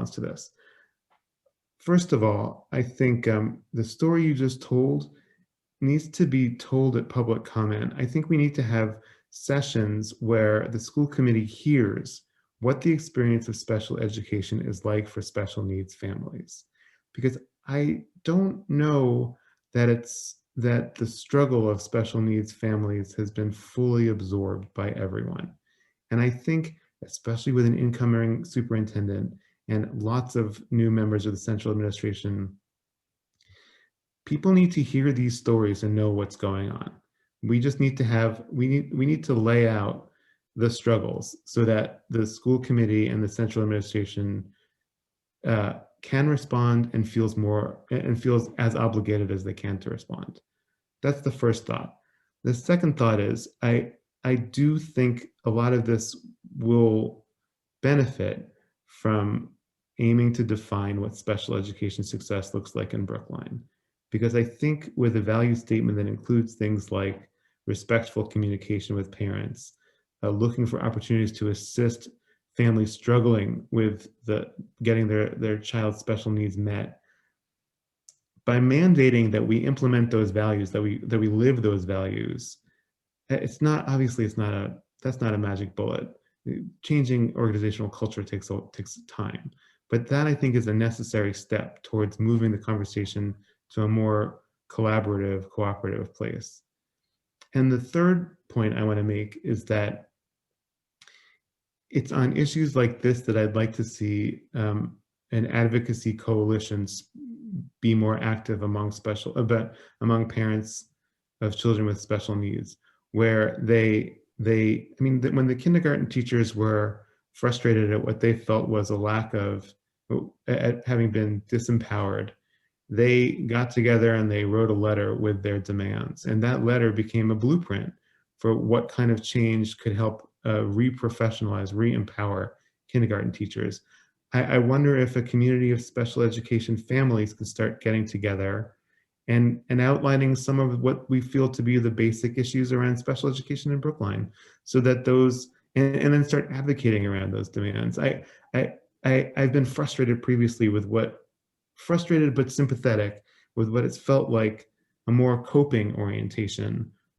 response to this. First of all, I think the story you just told needs to be told at public comment. I think we need to have sessions where the school committee hears what the experience of special education is like for special needs families. Because I don't know that the struggle of special needs families has been fully absorbed by everyone. And I think, especially with an incoming superintendent and lots of new members of the central administration, people need to hear these stories and know what's going on. We just need to we need to lay out the struggles so that the school committee and the central administration can respond and feels as obligated as they can to respond. That's the first thought. The second thought is I do think a lot of this will benefit from aiming to define what special education success looks like in Brookline. Because I think with a value statement that includes things like respectful communication with parents, looking for opportunities to assist families struggling with getting their child's special needs met, by mandating that we implement those values, that we live those values, that's not a magic bullet. Changing organizational culture takes time, but that I think is a necessary step towards moving the conversation to a more collaborative, cooperative place. And the third point I want to make is that it's on issues like this that I'd like to see an advocacy coalition be more active among parents of children with special needs, where when the kindergarten teachers were frustrated at what they felt was a lack of, at having been disempowered, they got together and they wrote a letter with their demands. And that letter became a blueprint for what kind of change could help re-professionalize, re-empower kindergarten teachers. I wonder if a community of special education families could start getting together and outlining some of what we feel to be the basic issues around special education in Brookline, so that and then start advocating around those demands. I've been frustrated previously frustrated but sympathetic with what it's felt like a more coping orientation